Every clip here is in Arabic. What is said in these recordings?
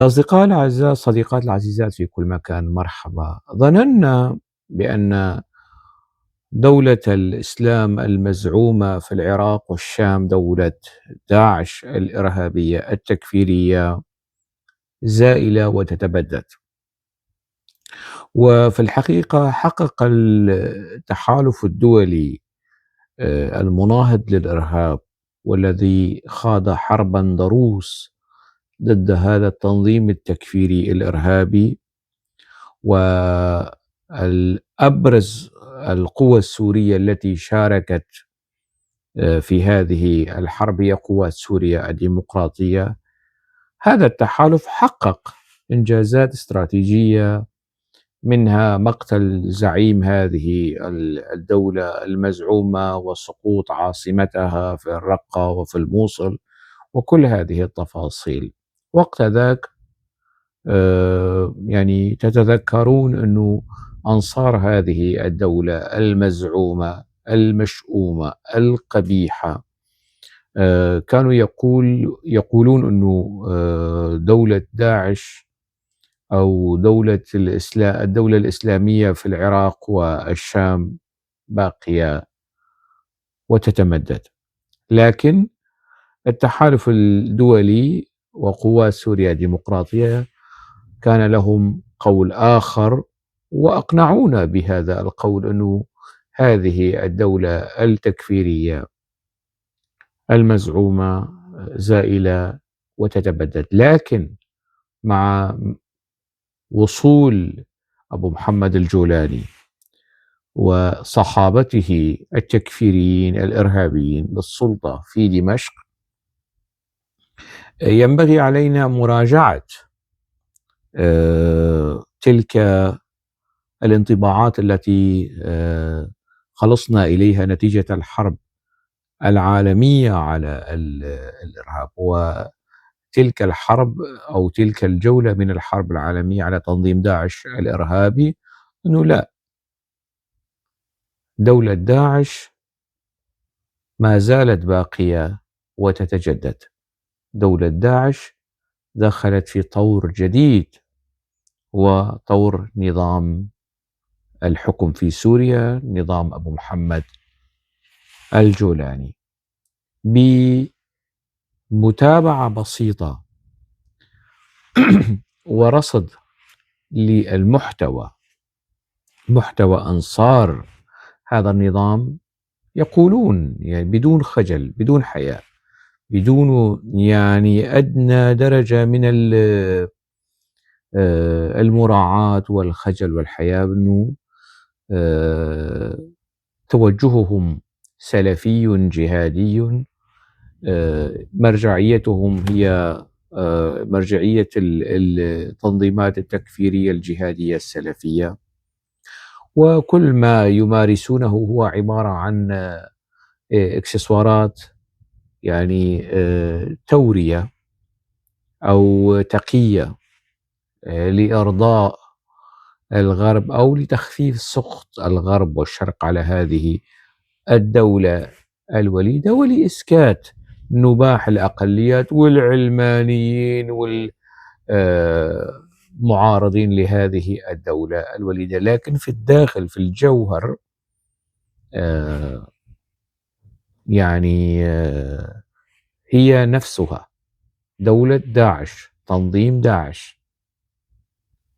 أصدقائي الأعزاء، صديقاتي العزيزات في كل مكان، مرحبا. ظننا بأن دولة الإسلام المزعومة في العراق والشام، دولة داعش الإرهابية التكفيرية، زائلة وتتبدد. وفي الحقيقة حقق التحالف الدولي المناهض للإرهاب، والذي خاض حربا ضروس ضد هذا التنظيم التكفيري الإرهابي. والأبرز القوى السورية التي شاركت في هذه الحرب هي قوات سوريا الديمقراطية. هذا التحالف حقق إنجازات استراتيجية، منها مقتل زعيم هذه الدولة المزعومة وسقوط عاصمتها في الرقة وفي الموصل، وكل هذه التفاصيل. وقت ذاك يعني تتذكرون أنه أنصار هذه الدولة المزعومة المشؤومة القبيحة كانوا يقولون أنه دولة داعش أو الدولة الإسلامية في العراق والشام باقية وتتمدد. لكن التحالف الدولي وقوات سوريا الديمقراطية كان لهم قول آخر، وأقنعونا بهذا القول، أنه هذه الدولة التكفيرية المزعومة زائلة وتتبدد. لكن مع وصول أبو محمد الجولاني وصحابته التكفيريين الإرهابيين للسلطة في دمشق، ينبغي علينا مراجعة تلك الانطباعات التي خلصنا إليها نتيجة الحرب العالمية على الإرهاب، وتلك الحرب أو تلك الجولة من الحرب العالمية على تنظيم داعش الإرهابي. أنه لا، دولة داعش ما زالت باقية وتتجدد. دولة داعش دخلت في طور جديد، وطور نظام الحكم في سوريا، نظام أبو محمد الجولاني. بمتابعة بسيطة ورصد للمحتوى، محتوى أنصار هذا النظام، يقولون يعني بدون خجل، بدون حياء، بدون يعني أدنى درجة من المراعاة والخجل والحياء، أنه توجههم سلفي جهادي. مرجعيتهم هي مرجعية التنظيمات التكفيرية الجهادية السلفية، وكل ما يمارسونه هو عبارة عن إكسسوارات، يعني تورية أو تقية لإرضاء الغرب أو لتخفيف سخط الغرب والشرق على هذه الدولة الوليدة، ولإسكات نباح الأقليات والعلمانيين والمعارضين لهذه الدولة الوليدة. لكن في الداخل، في الجوهر، يعني هي نفسها دولة داعش، تنظيم داعش،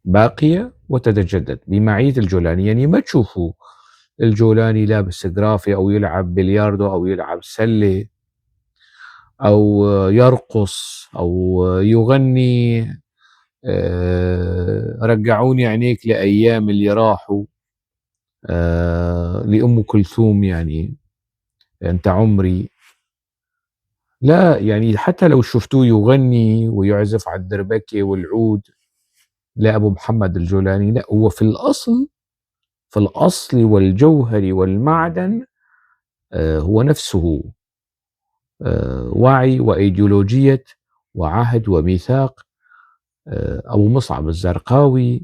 باقية وتتجدد بمعية الجولاني. يعني ما تشوفوا الجولاني لابس جرافي أو يلعب بلياردو أو يلعب سلة أو يرقص أو يغني رجعوني عينيك لأيام اللي راحوا لأم كلثوم، يعني أنت عمري. لا، يعني حتى لو شفتوه يغني ويعزف على الدربكة والعود، لا، أبو محمد الجولاني لا، هو في الأصل، في الأصل والجوهر والمعدن هو نفسه وعي وإيديولوجية وعهد وميثاق أبو مصعب الزرقاوي،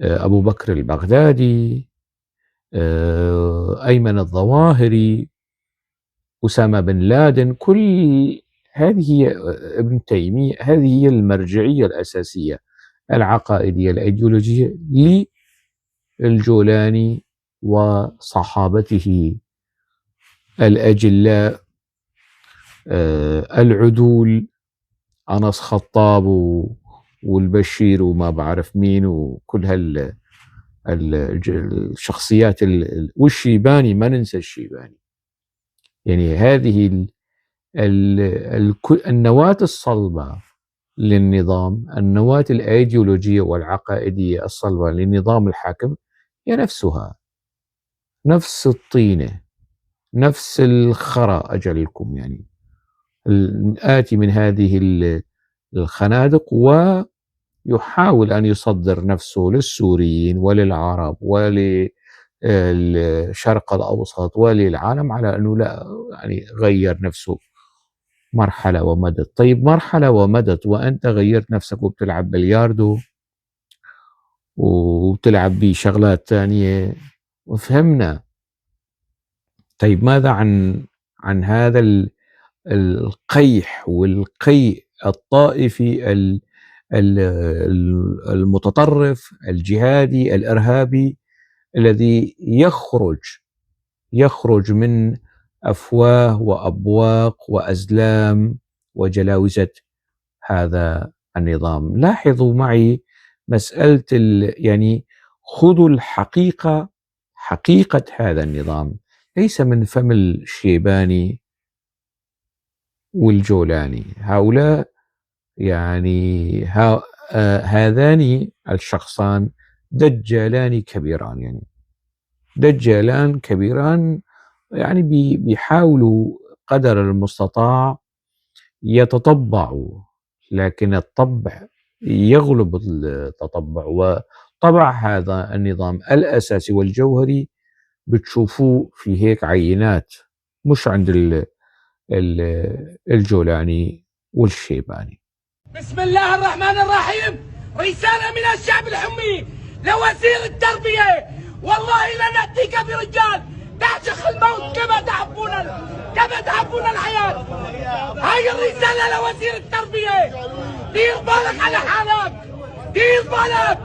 أبو بكر البغدادي، أيمن الظواهري، أسامة بن لادن. كل هذه هي ابن تيمية، هذه هي المرجعية الأساسية العقائدية الأيديولوجية للجولاني وصحابته الأجلاء العدول، أنس خطاب والبشير وما بعرف مين وكل الشخصيات والشيباني، ما ننسى الشيباني. يعني هذه النواة الصلبة للنظام، النواة الأيديولوجية والعقائدية الصلبة للنظام الحاكم هي نفسها، نفس الطينة، نفس الخرى أجلكم، يعني الآتي من هذه الخنادق ويحاول أن يصدر نفسه للسوريين وللعرب وللشرق الأوسط وللعالم على أنه لا، يعني غير نفسه مرحلة ومدت. طيب مرحلة ومدت وأنت غيرت نفسك وبتلعب بلياردو وبتلعب بشغلات ثانية وفهمنا. طيب ماذا عن هذا القيح والقيء الطائفي المتطرف الجهادي الإرهابي الذي يخرج من أفواه وأبواق وأزلام وجلاوزة هذا النظام؟ لاحظوا معي مسألة يعني خذوا الحقيقة، حقيقة هذا النظام ليس من فم الشيباني والجولاني. هؤلاء يعني هذان الشخصان دجالان كبيران، يعني دجالان كبيران، يعني بيحاولوا قدر المستطاع يتطبعوا، لكن الطبع يغلب التطبع، وطبع هذا النظام الأساسي والجوهري بتشوفوه في هيك عينات، مش عند الجولاني والشيباني. بسم الله الرحمن الرحيم. رسالة من الشعب الحمي لوزير التربية، والله لنأتيك برجال تعشق الموت كما تحبون الحياة. هاي الرسالة لوزير التربية، دير بالك على حالك، دير بالك.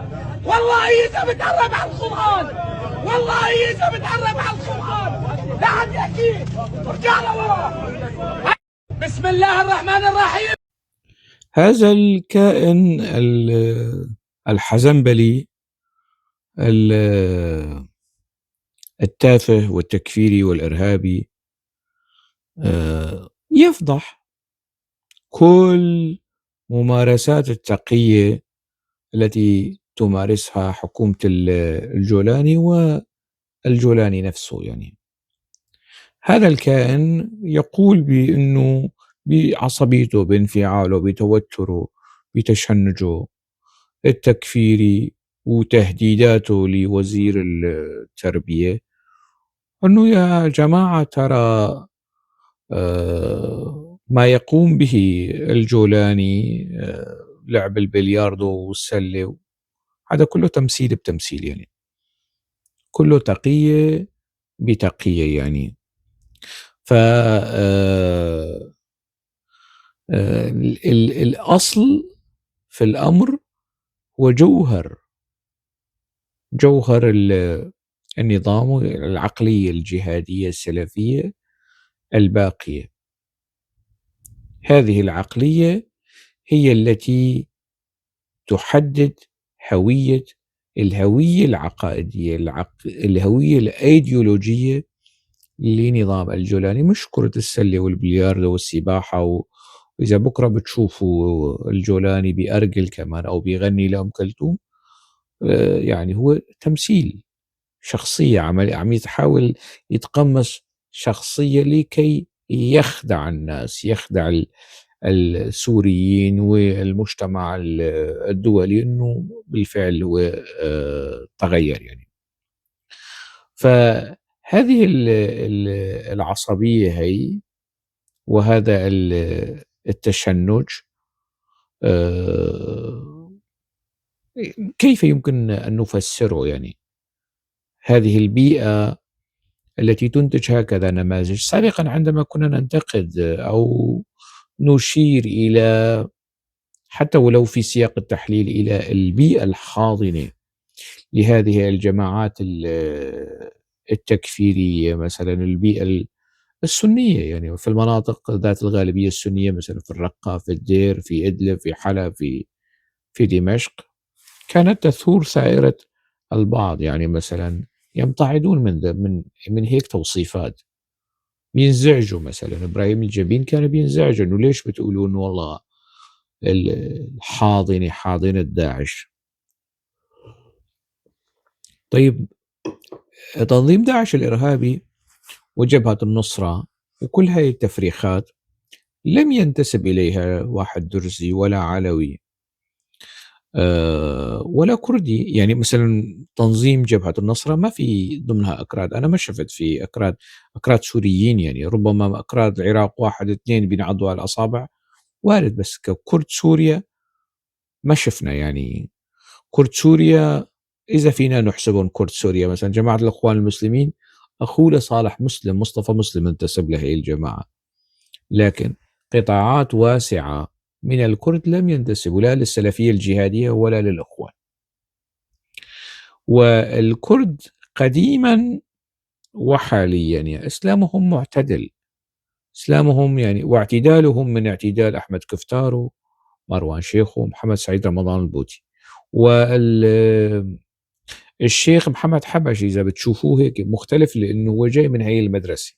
والله إذا بتقرب على القرآن، والله إذا بتقرب على القرآن لا حد يحكي، ارجع لورا. بسم الله الرحمن الرحيم. هذا الكائن الحزنبلي التافه والتكفيري والإرهابي يفضح كل ممارسات التقية التي تمارسها حكومة الجولاني والجولاني نفسه. يعني هذا الكائن يقول بأنه بعصبيته، بانفعاله، بتوتره، بتشنجه التكفيري وتهديداته لوزير التربية، أنه يا جماعة ترى ما يقوم به الجولاني، لعب البلياردو والسلة، هذا كله تمثيل بتمثيل، يعني كله تقية بتقية. يعني ف الأصل في الأمر هو جوهر النظام والعقلية الجهادية السلفية الباقية. هذه العقلية هي التي تحدد الهوية العقائدية، الهوية الأيديولوجية لنظام الجولاني، مش كرة السلة والبلياردو والسباحة. وإذا بكرة بتشوفوا الجولاني بأرجل كمان أو بيغني لأم كلثوم، يعني هو تمثيل شخصية، عم يتحاول يتقمص شخصية لكي يخدع الناس، يخدع السوريين والمجتمع الدولي أنه بالفعل هو تغير. يعني فهذه العصبية هي وهذا التشنج، كيف يمكن أن نفسره؟ يعني هذه البيئة التي تنتج هكذا نماذج. سابقا عندما كنا ننتقد أو نشير إلى، حتى ولو في سياق التحليل، إلى البيئة الحاضنة لهذه الجماعات التكفيرية. مثلا البيئة السنية، يعني في المناطق ذات الغالبية السنية، مثلا في الرقة، في الدير، في إدلب، في حلب، في دمشق، كانت تثور ثائرة البعض، يعني مثلا يمتعضون من هيك توصيفات، بينزعجوا. مثلا إبراهيم الجبين كان بينزعج إنه ليش بتقولون والله الحاضنة حاضنة داعش؟ طيب، تنظيم داعش الإرهابي وجبهة النصرة وكل هاي التفريخات لم ينتسب إليها واحد درزي ولا علوي ولا كردي. يعني مثلا تنظيم جبهة النصرة ما في ضمنها أكراد، أنا ما شفت في أكراد سوريين، يعني ربما أكراد العراق واحد اثنين بينعضوا على الأصابع، وارد، بس ككرد سوريا ما شفنا. يعني كرد سوريا إذا فينا نحسبهم كرد سوريا، مثلا جماعة الإخوان المسلمين أخوه لصالح مسلم، مصطفى مسلم، انتسب لهي الجماعة، لكن قطاعات واسعة من الكرد لم ينتسبوا لا للسلفية الجهادية ولا للإخوان. والكرد قديما وحاليا يعني إسلامهم معتدل، إسلامهم يعني واعتدالهم من اعتدال أحمد كفتار ومروان شيخ ومحمد سعيد رمضان البوتي. والشيخ محمد حبشي إذا بتشوفوه هيك مختلف، لأنه هو جاي من هاي المدرسة،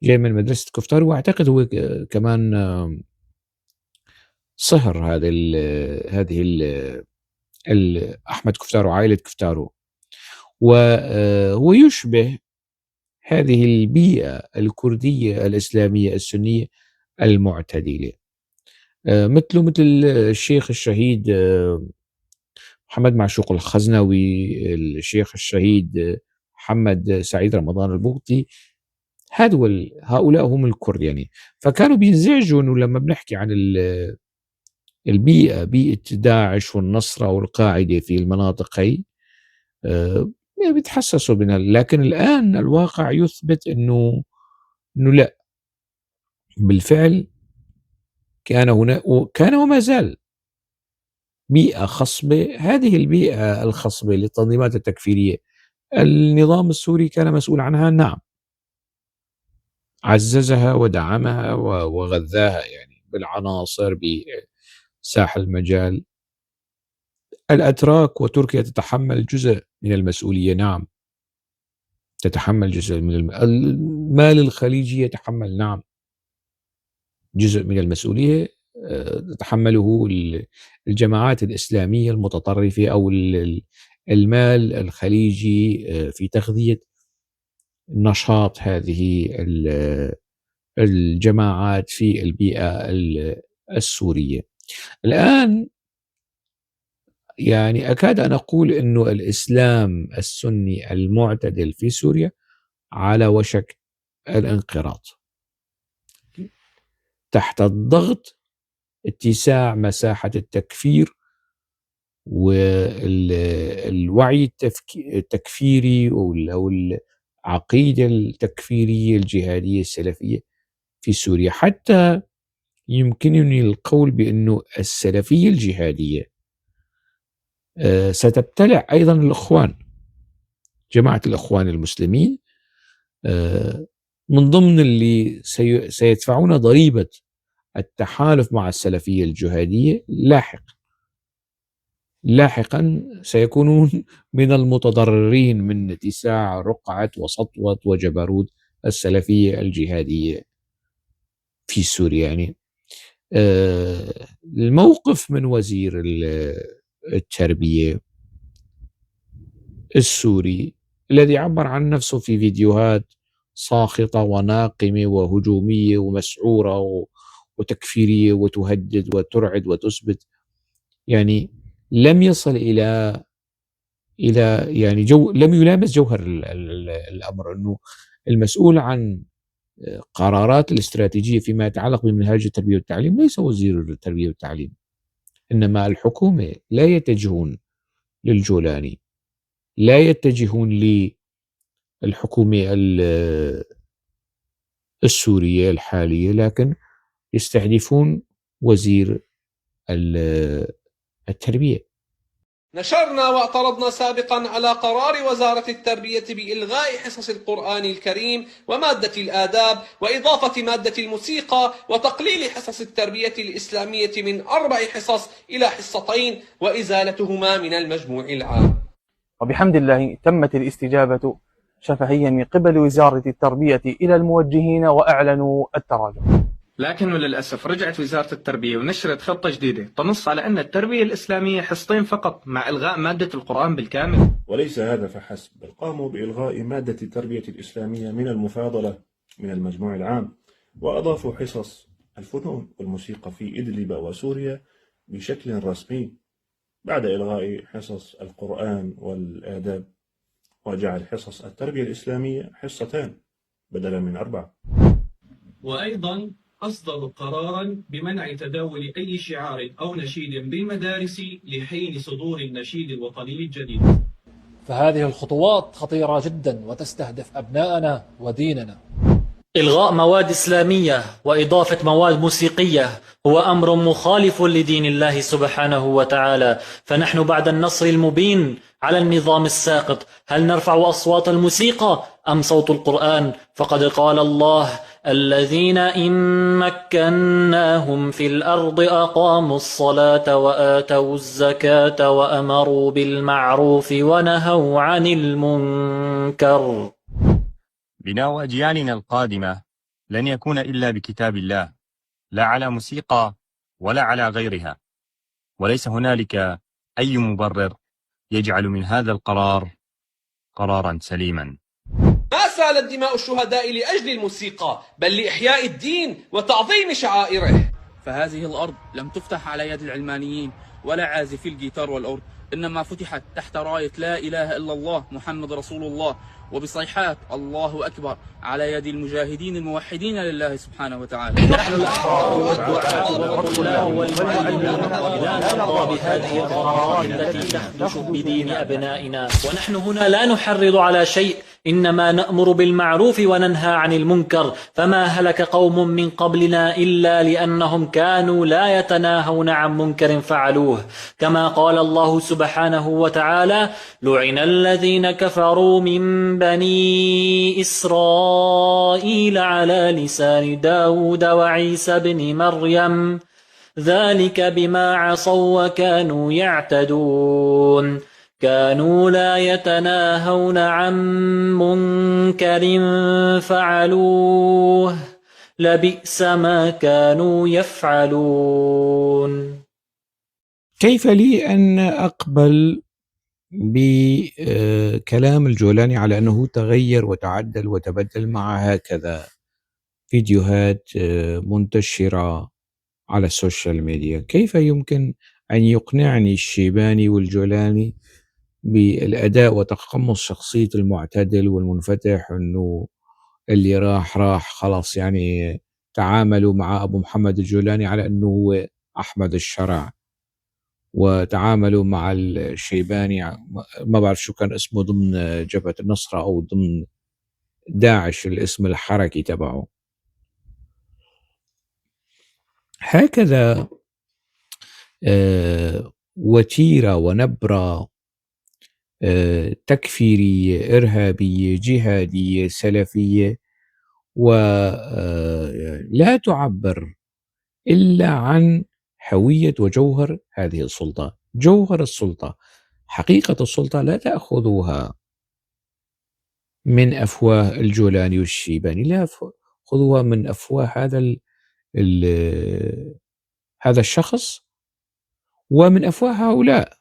جاي من مدرسة كفتار، وأعتقد هو كمان صهر أحمد كفتارو، عائلة كفتارو. وهو يشبه هذه البيئة الكردية الإسلامية السنية المعتدلة، مثل الشيخ الشهيد محمد معشوق الخزنوي، الشيخ الشهيد محمد سعيد رمضان البوطي. هؤلاء هم الكرد يعني. فكانوا بينزعجوا انه لما بنحكي عن البيئة، بيئة داعش والنصرة والقاعدة في المناطق هي، يعني بيتحسسوا منها. لكن الآن الواقع يثبت إنه لا، بالفعل كان هناك وكان وما زال بيئة خصبة. هذه البيئة الخصبة للتنظيمات التكفيرية النظام السوري كان مسؤول عنها، نعم، عززها ودعمها وغذاها يعني بالعناصر بساحل المجال. الأتراك وتركيا تتحمل جزء من المسؤولية، نعم، تتحمل جزء من المال الخليجي يتحمل، نعم، جزء من المسؤولية تتحمله الجماعات الإسلامية المتطرفة أو المال الخليجي في تغذية نشاط هذه الجماعات في البيئة السورية. الآن يعني أكاد أن أقول أنه الإسلام السني المعتدل في سوريا على وشك الانقراض تحت الضغط اتساع مساحة التكفير والوعي التكفيري أو العقيدة التكفيرية الجهادية السلفية في سوريا. حتى يمكنني القول بأنه السلفية الجهادية ستبتلع أيضا الإخوان، جماعة الإخوان المسلمين، من ضمن اللي سيدفعون ضريبة التحالف مع السلفية الجهادية لاحقا سيكونون من المتضررين من اتساع رقعة وسطوة وجبروت السلفية الجهادية في سوريا. يعني الموقف من وزير التربية السوري الذي عبر عن نفسه في فيديوهات ساخطة وناقمة وهجومية ومسعورة وتكفيرية وتهدد وترعد وتثبت، يعني لم يصل إلى يعني لم يلامس جوهر الأمر. أنه المسؤول عن قرارات الاستراتيجية فيما يتعلق بمنهاج التربية والتعليم ليس وزير التربية والتعليم، إنما الحكومة. لا يتجهون للجولاني، لا يتجهون للحكومة السورية الحالية، لكن يستهدفون وزير التربية. نشرنا واعترضنا سابقا على قرار وزارة التربية بإلغاء حصص القرآن الكريم ومادة الآداب وإضافة مادة الموسيقى وتقليل حصص التربية الإسلامية من 4 حصص إلى 2 حصص وإزالتهما من المجموع العام. وبحمد الله تمت الاستجابة شفهيا من قبل وزارة التربية إلى الموجهين وأعلنوا التراجع. لكن وللأسف رجعت وزارة التربية ونشرت خطة جديدة تنص على أن التربية الإسلامية حصتين فقط مع إلغاء مادة القرآن بالكامل. وليس هذا فحسب، بل قاموا بإلغاء مادة التربية الإسلامية من المفاضلة من المجموع العام، وأضافوا حصص الفنون والموسيقى في إدلب وسوريا بشكل رسمي بعد إلغاء حصص القرآن والآداب، وجعل حصص التربية الإسلامية حصتان بدلا من 4. وأيضا أصدروا قرارا بمنع تداول أي شعار أو نشيد بالمدارس لحين صدور النشيد الوطني الجديد. فهذه الخطوات خطيرة جدا وتستهدف أبناءنا وديننا. إلغاء مواد إسلامية وإضافة مواد موسيقية هو أمر مخالف لدين الله سبحانه وتعالى، فنحن بعد النصر المبين على النظام الساقط هل نرفع أصوات الموسيقى أم صوت القرآن؟ فقد قال الله: الذين إن مكناهم في الأرض أقاموا الصلاة وآتوا الزكاة وأمروا بالمعروف ونهوا عن المنكر. بناء أجيالنا القادمة لن يكون إلا بكتاب الله، لا على موسيقى ولا على غيرها، وليس هنالك أي مبرر يجعل من هذا القرار قرارا سليما. ما سالت دماء الشهداء لأجل الموسيقى، بل لإحياء الدين وتعظيم شعائره. فهذه الأرض لم تفتح على يد العلمانيين ولا عازفي الجيتار والأورج، إنما فتحت تحت راية لا إله إلا الله محمد رسول الله، وبصيحات الله أكبر على يد المجاهدين الموحدين لله سبحانه وتعالى. نحن الأحرار والدعاء والطلاب والمعلمين لا نرضى بهذه القرارات التي تخدش بدين أبنائنا، ونحن هنا لا نحرض على شيء، إنما نأمر بالمعروف وننهى عن المنكر. فما هلك قوم من قبلنا إلا لأنهم كانوا لا يتناهون عن منكر فعلوه، كما قال الله سبحانه وتعالى: لعن الذين كفروا من بني إسرائيل على لسان داود وعيسى بن مريم ذلك بما عصوا وكانوا يعتدون كانوا لا يتناهون عن منكر فعلوه لبئس ما كانوا يفعلون. كيف لي أن أقبل بكلام الجولاني على أنه تغير وتعدل وتبدل مع هكذا فيديوهات منتشرة على السوشيال ميديا؟ كيف يمكن أن يقنعني الشيباني والجولاني بالأداء وتقمص شخصية المعتدل والمنفتح، أنه اللي راح خلاص، يعني تعاملوا مع أبو محمد الجولاني على أنه هو أحمد الشرع، وتعاملوا مع الشيباني ما بعرف شو كان اسمه ضمن جبهة النصرة أو ضمن داعش الاسم الحركي تبعه. هكذا وتيرة ونبرة تكفيرية إرهابية جهادية سلفية، ولا تعبر إلا عن هوية وجوهر هذه السلطة. جوهر السلطة، حقيقة السلطة لا تأخذوها من أفواه الجولاني والشيباني، لا خذوها من أفواه هذا الشخص ومن أفواه هؤلاء.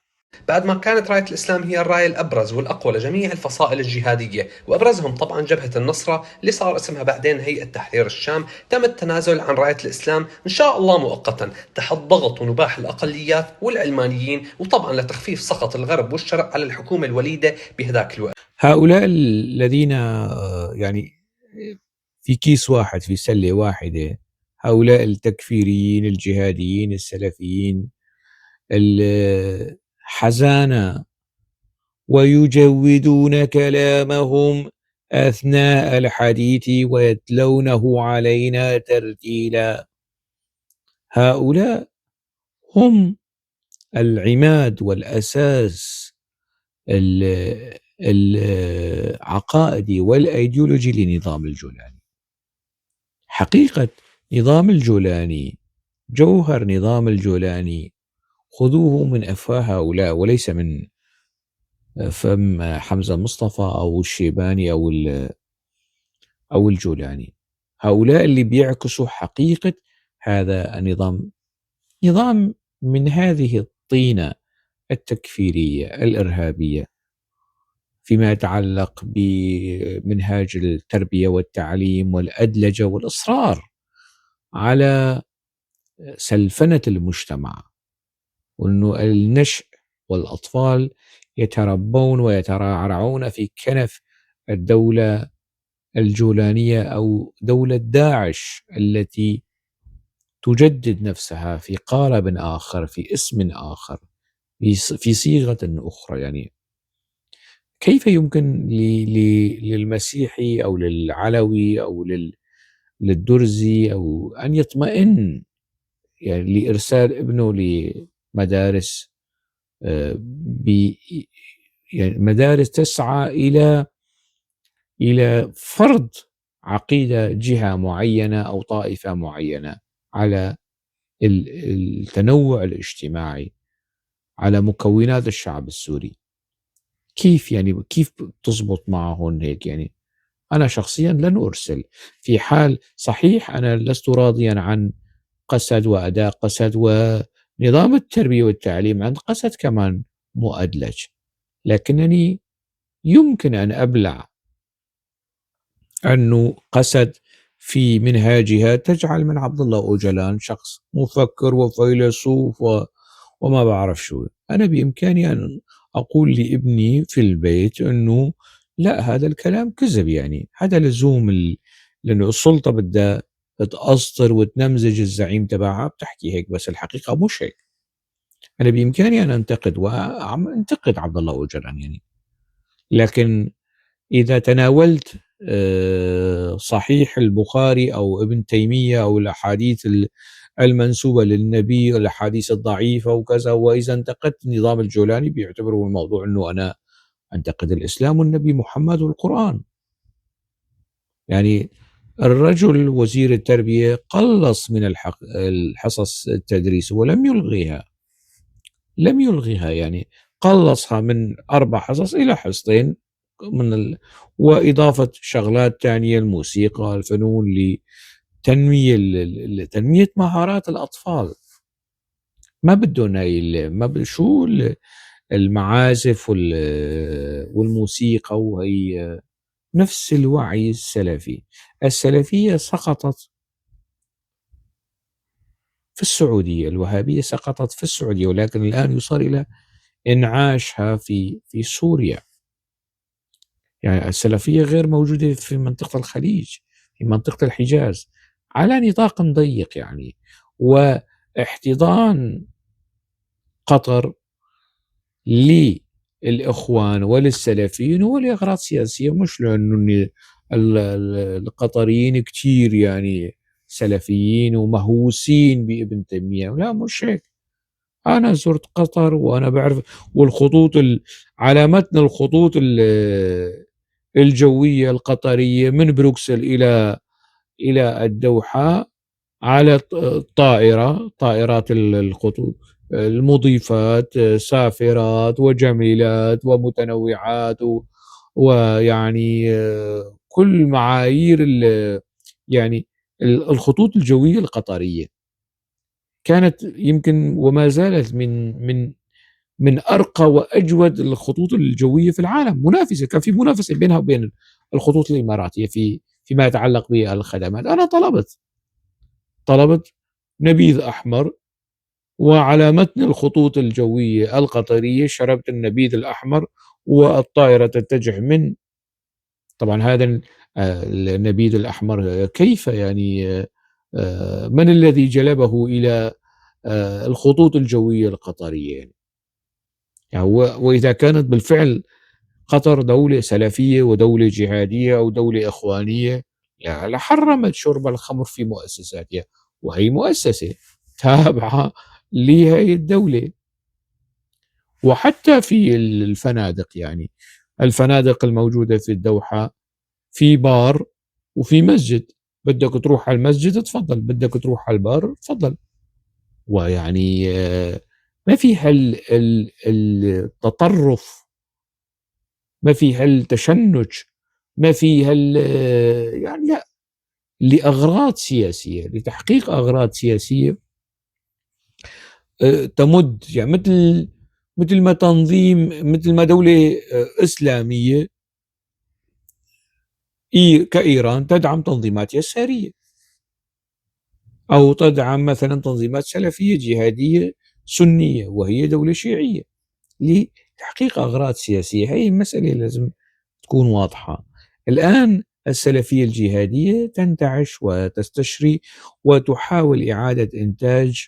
بعد ما كانت راية الإسلام هي الراية الأبرز والأقوى لجميع الفصائل الجهادية، وأبرزهم طبعا جبهة النصرة اللي صار اسمها بعدين هيئة تحرير الشام، تم التنازل عن راية الإسلام إن شاء الله مؤقتا تحت ضغط ونباح الأقليات والعلمانيين، وطبعا لتخفيف سخط الغرب والشرق على الحكومة الوليدة بهذاك الوقت. هؤلاء الذين يعني في كيس واحد في سلة واحدة، هؤلاء التكفيريين الجهاديين السلفيين الحزانة، ويجودون كلامهم أثناء الحديث ويتلونه علينا ترتيلا. هؤلاء هم العماد والأساس العقائدي والأيديولوجي لنظام الجولاني. حقيقة نظام الجولاني، جوهر نظام الجولاني، خذوه من أفواه هؤلاء وليس من فم حمزة مصطفى أو الشيباني أو الجولاني. هؤلاء اللي بيعكسوا حقيقة هذا النظام، نظام من هذه الطينة التكفيرية الإرهابية فيما يتعلق بمنهاج التربية والتعليم والأدلجة والإصرار على سلفنة المجتمع، وأنه النشء والأطفال يتربون ويترعرعون في كنف الدولة الجولانية أو دولة داعش التي تجدد نفسها في قالب آخر، في اسم آخر، في صيغة أخرى. يعني كيف يمكن للمسيحي أو للعلوي أو للدرزي أو أن يطمئن يعني لإرسال ابنه لمدارس يعني مدارس تسعى إلى فرض عقيدة جهة معينة أو طائفة معينة على التنوع الاجتماعي، على مكونات الشعب السوري؟ كيف تزبط معهم هيك؟ يعني أنا شخصيا لن أرسل في حال صحيح أنا لست راضيا عن قسد وأداء قسد ونظام التربية والتعليم عند قسد كمان مؤدلج، لكنني يمكن أن أبلع أنه قسد في منهاجها تجعل من عبد الله أوجلان شخص مفكر وفيلسوف وما بعرف شو. أنا بإمكاني أن أقول لابني في البيت أنه لا، هذا الكلام كذب، يعني هذا لزوم لأنه السلطة بدها تأسطر وتنمزج الزعيم تبعها، بتحكي هيك بس الحقيقة مش هيك. أنا بإمكاني أن أنتقد وعم أنتقد عبد الله أوجلان يعني، لكن إذا تناولت صحيح البخاري أو ابن تيمية أو الأحاديث المنسوبة للنبي والأحاديث الضعيفة وكذا، وإذا انتقدت نظام الجولاني بيعتبروا الموضوع أنه أنا أنتقد الإسلام والنبي محمد والقرآن. يعني الرجل وزير التربية قلص من الحصص التدريس ولم يلغيها، يعني قلصها من 4 حصص إلى حصتين وإضافة شغلات تانية، الموسيقى، الفنون، لتنمية مهارات الأطفال. ما بدهم شو المعازف والموسيقى، وهي نفس الوعي السلفي. السلفية سقطت في السعودية، الوهابية سقطت في السعودية، ولكن الآن يصار إلى إنعاشها في سوريا. يعني السلفية غير موجودة في منطقة الخليج، في منطقة الحجاز، على نطاق ضيق يعني. واحتضان قطر للإخوان وللسلفيين هو لأغراض سياسية، مش لأنه القطريين كتير يعني سلفيين ومهووسين بابن تيمية، لا مش هيك. أنا زرت قطر وأنا بعرف، والخطوط على متن الخطوط الجوية القطرية من بروكسل إلى الدوحة على طائرات الخطوط المضيفات سافرات وجميلات ومتنوعات، ويعني كل معايير يعني الخطوط الجوية القطرية كانت يمكن وما زالت من أرقى وأجود الخطوط الجوية في العالم. منافسة، كان في منافسة بينها وبين الخطوط الإماراتية فيما يتعلق بالخدمات. أنا طلبت نبيذ أحمر، وعلى متن الخطوط الجوية القطرية شربت النبيذ الأحمر، والطائرة تتجه طبعا هذا النبيذ الأحمر كيف يعني من الذي جلبه إلى الخطوط الجوية القطرية يعني وإذا كانت بالفعل قطر دولة سلفية ودولة جهادية أو دولة إخوانية لحرمت شرب الخمر في مؤسساتها، وهي مؤسسة تابعة لهي الدولة. وحتى في الفنادق، يعني الفنادق الموجودة في الدوحة في بار وفي مسجد، بدك تروح على المسجد تفضل، بدك تروح على البار تفضل. ويعني ما في التطرف، ما في هالتشنج، ما في يعني لا، لأغراض سياسية، لتحقيق أغراض سياسية تمد، يعني مثل ما تنظيم، مثل ما دولة إسلامية كإيران تدعم تنظيمات يسارية، أو تدعم مثلا تنظيمات سلفية جهادية سنية وهي دولة شيعية لتحقيق أغراض سياسية. هي المسألة لازم تكون واضحة. الآن السلفية الجهادية تنتعش وتستشري وتحاول إعادة إنتاج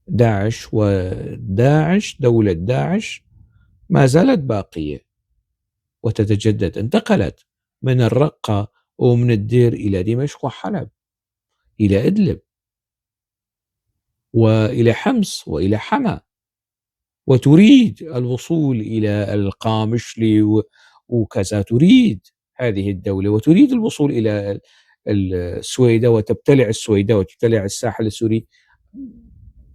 داعش، وداعش دولة داعش ما زالت باقية وتتجدد، انتقلت من الرقة ومن الدير إلى دمشق وحلب، إلى إدلب وإلى حمص وإلى حما، وتريد الوصول إلى القامشلي وكذا. تريد هذه الدولة وتريد الوصول إلى السويدة وتبتلع السويدة وتبتلع الساحل السوري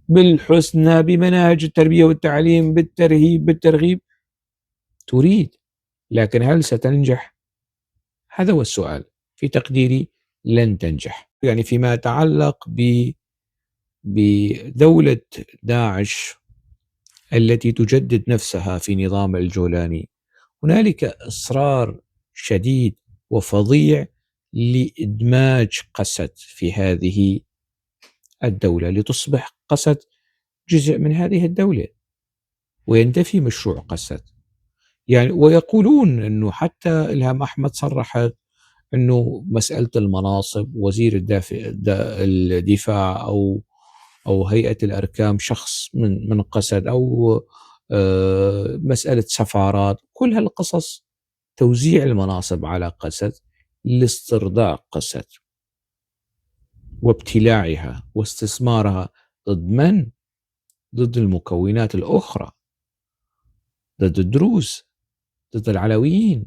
بالحسنى، بمناهج التربية والتعليم، بالترهيب بالترغيب، تريد. لكن هل ستنجح؟ هذا هو السؤال. في تقديري لن تنجح. يعني فيما يتعلق بدولة داعش التي تجدد نفسها في نظام الجولاني، هنالك إصرار شديد وفظيع لإدماج قسد في هذه الدولة لتصبح قسد جزء من هذه الدولة وينتفي مشروع قسد. يعني ويقولون أنه حتى إلهام أحمد صرحت أنه مسألة المناصب، وزير الدفاع أو هيئة الأركام شخص من قسد، أو مسألة سفارات، كل هالقصص توزيع المناصب على قسد لاسترضاء قسد وابتلاعها واستثمارها ضد من؟ ضد المكونات الأخرى، ضد الدروز، ضد العلويين.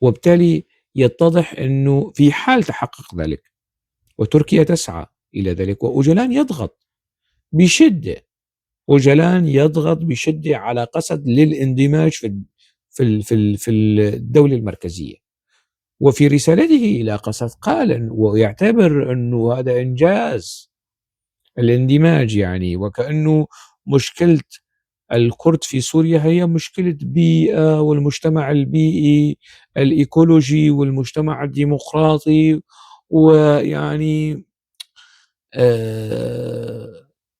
وبالتالي يتضح أنه في حال تحقق ذلك، وتركيا تسعى إلى ذلك، وأوجلان يضغط بشدة، أوجلان يضغط بشدة على قسد للاندماج في الدولة المركزية. وفي رسالته إلى قسد قال ويعتبر أنه هذا إنجاز الاندماج، يعني وكأنه مشكلة الكرد في سوريا هي مشكلة بيئة، والمجتمع البيئي الإيكولوجي والمجتمع الديمقراطي. ويعني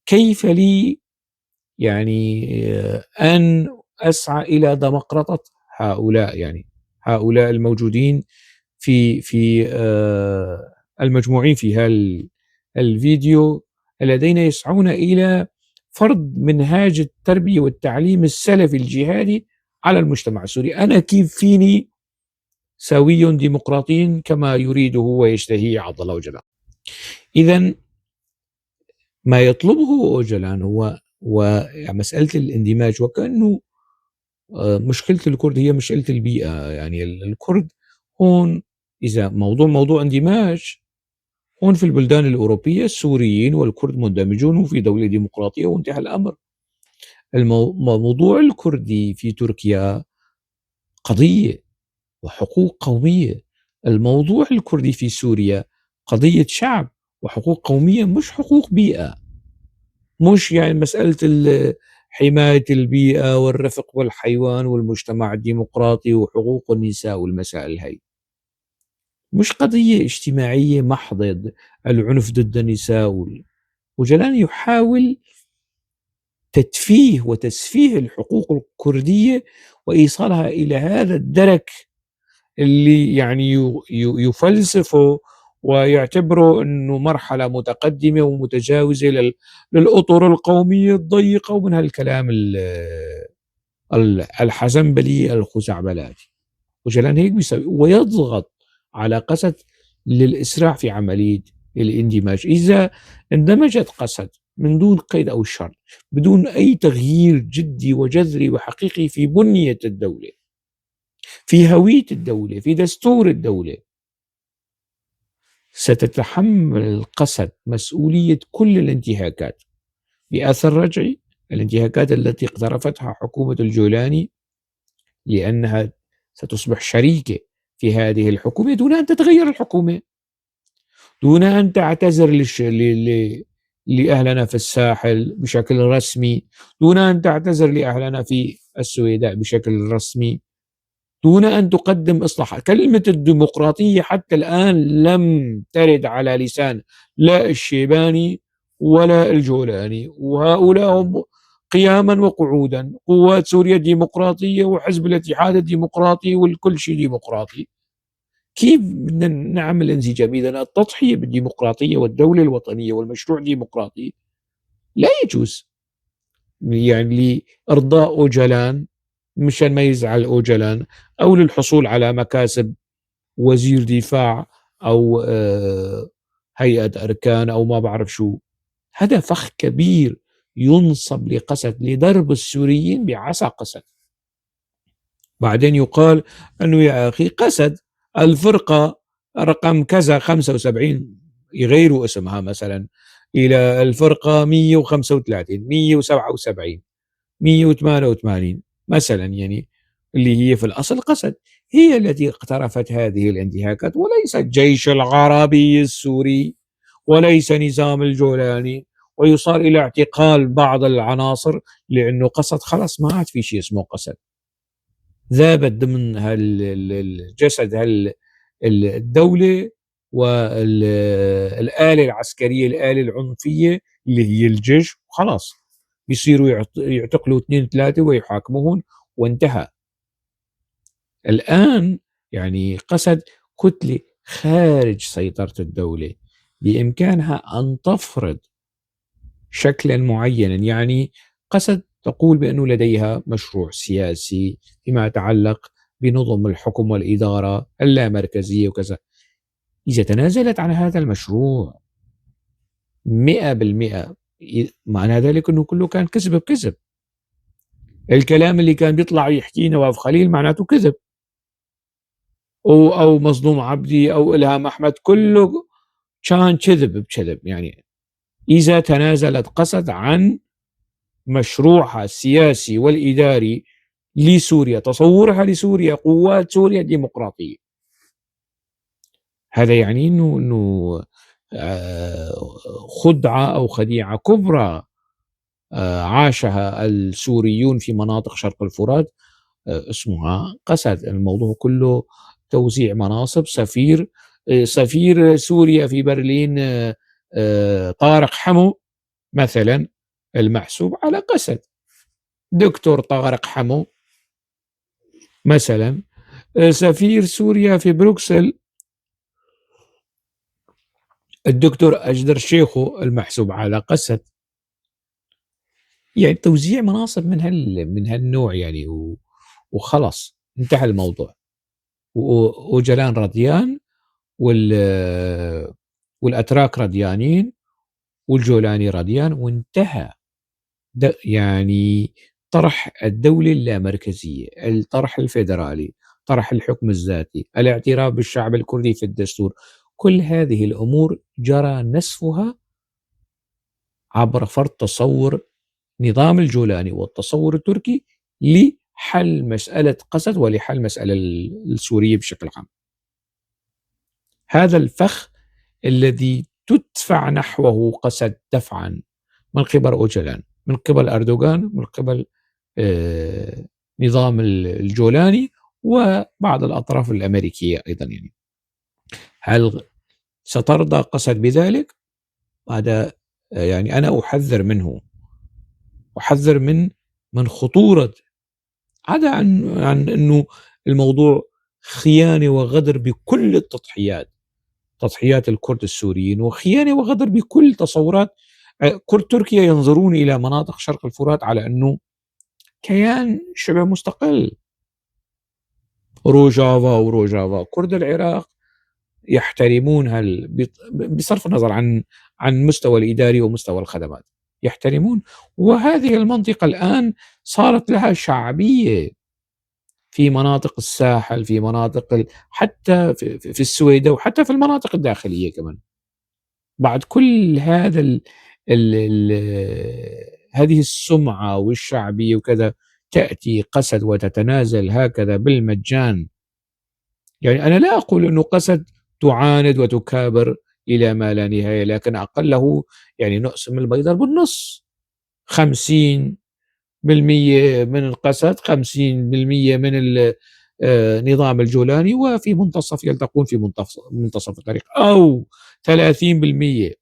كيف لي يعني أن أسعى إلى دمقرطة هؤلاء، يعني هؤلاء الموجودين في المجموعين في الفيديو الذين يسعون إلى فرض منهاج التربية والتعليم السلفي الجهادي على المجتمع السوري. أنا كيف فيني سوي ديمقراطي كما يريده ويشتهيه عبد الله أوجلان؟ إذن ما يطلبه أوجلان هو ومسألة الاندماج، وكأنه مشكلة الكرد هي مشكلة البيئة. يعني الكرد هون إذا موضوع اندماج، هون في البلدان الأوروبية السوريين والكرد مندمجون في دولة ديمقراطية وانتهى الأمر. الموضوع الكردي في تركيا قضية وحقوق قومية، الموضوع الكردي في سوريا قضية شعب وحقوق قومية، مش حقوق بيئة، مش يعني مسألة حماية البيئة والرفق بالحيوان والمجتمع الديمقراطي وحقوق النساء والمسائل هاي. مش قضية اجتماعية محضة، العنف ضد النساء. وجلان يحاول تتفيه وتسفيه الحقوق الكردية وإيصالها إلى هذا الدرك اللي يعني يفلسفه ويعتبره أنه مرحلة متقدمة ومتجاوزة للأطر القومية الضيقة ومن هالكلام الحزنبلي الخزعبلاتي. وجلان هيك بيسوي، ويضغط على قسد للإسراع في عملية الاندماج. إذا اندمجت قسد من دون قيد أو شرط، بدون أي تغيير جدي وجذري وحقيقي في بنية الدولة، في هوية الدولة، في دستور الدولة، ستتحمل القسد مسؤولية كل الانتهاكات بأثر رجعي. الانتهاكات التي اقترفتها حكومة الجولاني، لأنها ستصبح شريكة في هذه الحكومة دون أن تتغير الحكومة، دون أن تعتذر لأهلنا في الساحل بشكل رسمي، دون أن تعتذر لأهلنا في السويداء بشكل رسمي، دون أن تقدم إصلاحات. كلمة الديمقراطية حتى الآن لم ترد على لسان لا الشيباني ولا الجولاني، وهؤلاء هم قياما وقعودا قوات سوريا الديمقراطية وحزب الاتحاد الديمقراطي والكل شيء ديمقراطي. كيف بدنا نعمل انسجام إذا التضحية بالديمقراطية والدولة الوطنية والمشروع الديمقراطي لا يجوز؟ يعني لإرضاء أوجلان مشان ما يزعل أوجلان، أو للحصول على مكاسب وزير دفاع أو هيئة أركان أو ما بعرف شو. هذا فخ كبير ينصب لقسد لضرب السوريين بعصا قسد. بعدين يقال أنه يا أخي قسد الفرقة رقم كذا 75 يغيروا اسمها مثلا إلى الفرقة 135 177 188 مثلا، يعني اللي هي في الأصل قسد هي التي اقترفت هذه الانتهاكات، وليس الجيش العربي السوري وليس نظام الجولاني. ويصار إلى اعتقال بعض العناصر لأنه قسد خلص ما عاد في شيء اسمه قسد، ذابت ضمن الجسد الدولة والآلة العسكرية الآلة العنفية اللي هي الجيش، خلاص بيصيروا يعتقلوا 2 3 ويحاكموهم وانتهى. الآن يعني قسد كتلة خارج سيطرة الدولة، بإمكانها أن تفرض شكلا معينا. يعني قسد تقول بأنه لديها مشروع سياسي فيما يتعلق بنظم الحكم والإدارة اللامركزية وكذا. إذا تنازلت عن هذا المشروع 100%، معنى ذلك أنه كله كان كذب بكذب. الكلام اللي كان بيطلع يحكيه نواف خليل معناته كذب، أو مظلوم عبدي أو إلهام أحمد، كله كان كذب بكذب. يعني إذا تنازلت قسد عن مشروعها السياسي والإداري لسوريا، تصورها لسوريا قوات سوريا الديمقراطية، هذا يعني أنه خدعة أو خديعة كبرى عاشها السوريون في مناطق شرق الفرات اسمها قسد. الموضوع كله توزيع مناصب. سفير سوريا في برلين طارق حمو مثلا المحسوب على قسد. دكتور طارق حمو مثلا سفير سوريا في بروكسل الدكتور أجدر شيخو المحسوب على قسد. يعني توزيع مناصب من هالنوع يعني، وخلص انتهى الموضوع. وجلان رضيان والأتراك رضيانين والجولاني رضيان وانتهى. يعني طرح الدولة اللامركزية، الطرح الفيدرالي، طرح الحكم الذاتي، الاعتراف بالشعب الكردي في الدستور، كل هذه الأمور جرى نسفها عبر فرض تصور نظام الجولاني والتصور التركي لحل مسألة قسد ولحل مسألة السورية بشكل عام. هذا الفخ الذي تدفع نحوه قسد دفعا من قبل أوجلان، من قبل أردوغان، من قبل نظام الجولاني وبعض الأطراف الأمريكية أيضا. يعني هل سترضى قسد بذلك؟ هذا يعني أنا أحذر منه، أحذر من خطورة، عدا عن أنه الموضوع خيانة وغدر بكل التضحيات، تضحيات الكرد السوريين، وخيانة وغدر بكل تصورات كرد تركيا. ينظرون إلى مناطق شرق الفرات على أنه كيان شبه مستقل، روجافا كرد العراق يحترمونها بصرف النظر عن مستوى الإداري ومستوى الخدمات، يحترمون. وهذه المنطقة الآن صارت لها شعبية في مناطق الساحل، في مناطق حتى في السويدة، وحتى في المناطق الداخلية كمان. بعد كل هذا هذه السمعة والشعبية وكذا، تأتي قسد وتتنازل هكذا بالمجان. يعني أنا لا أقول أنه قسد تعاند وتكابر إلى ما لا نهاية، لكن أقله يعني نقسم البيضة بالنص، 50% من القسد، 50% من النظام الجولاني، وفي منتصف يلتقون في منتصف الطريق، أو 30%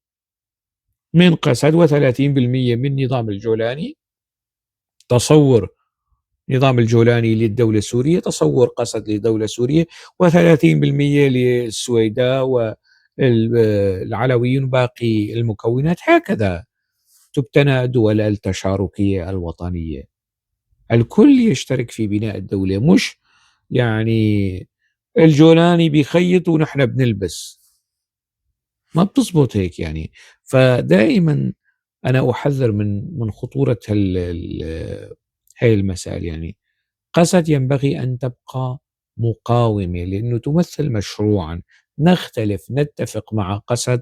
من قسد و30% من نظام الجولاني. تصور نظام الجولاني للدولة السورية، تصور قسد للدولة السورية، و30% للسويداء والعلويين وباقي المكونات. هكذا تبتنى الدول التشاركية الوطنية، الكل يشترك في بناء الدولة، مش يعني الجولاني بيخيط ونحن بنلبس، ما بتزبط هيك يعني. فدائما أنا أحذر من خطورة هاي المسائل. يعني قسد ينبغي أن تبقى مقاومة، لأنه تمثل مشروعا. نختلف نتفق مع قسد،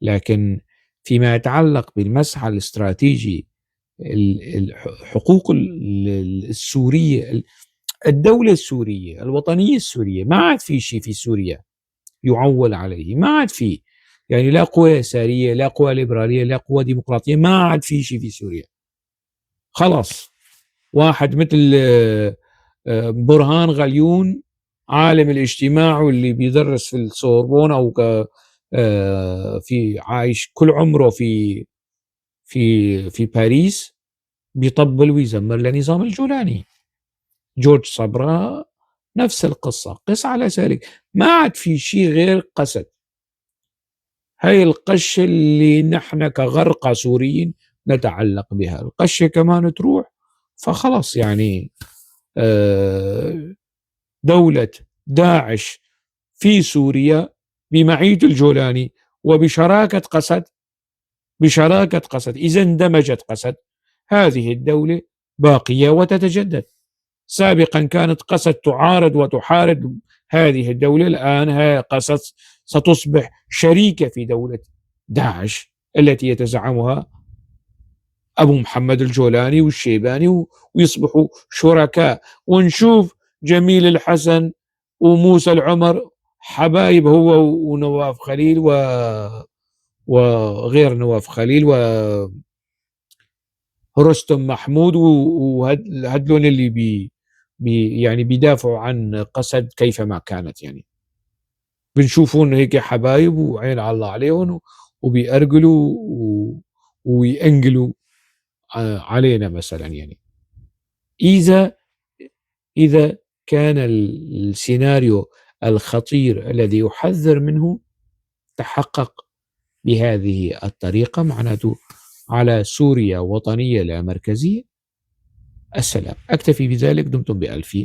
لكن فيما يتعلق بالمسعى الاستراتيجي، الحقوق السورية، الدولة السورية، الوطنية السورية، ما عاد في شيء في سوريا يعول عليه، ما عاد في، يعني لا قوى يسارية، لا قوى ليبرالية، لا قوى ديمقراطية، ما عاد في شيء في سوريا. خلاص، واحد مثل برهان غليون، عالم الاجتماع واللي بيدرس في السوربون أو في عايش كل عمره في باريس، بيطبل ويزمر لنظام الجولاني. جورج صبرا نفس القصة، قس على ذلك. ما عاد في شيء غير قسد. هاي القشة اللي نحن كغرقة سوريين نتعلق بها، القشة كمان تروح، فخلص يعني دولة داعش في سوريا بمعية الجولاني وبشراكة قسد، إذا اندمجت قسد، هذه الدولة باقية وتتجدد. سابقا كانت قسد تعارض وتحارب هذه الدولة، الآن هي قسد ستصبح شريكة في دولة داعش التي يتزعمها أبو محمد الجولاني والشيباني، ويصبحوا شركاء. ونشوف جميل الحسن وموسى العمر حبايب، هو ونواف خليل وغير نواف خليل ورستم محمود، وهدلون اللي يعني بيدافعوا عن قسد كيفما كانت. يعني بنشوفون هيك حبايب وعين على الله عليهم، وبيأرجلوا ويأنجلوا علينا مثلا. يعني إذا كان السيناريو الخطير الذي يحذر منه تحقق بهذه الطريقة، معناته على سوريا وطنية لا مركزية. السلام. أكتفي بذلك. دمتم بألف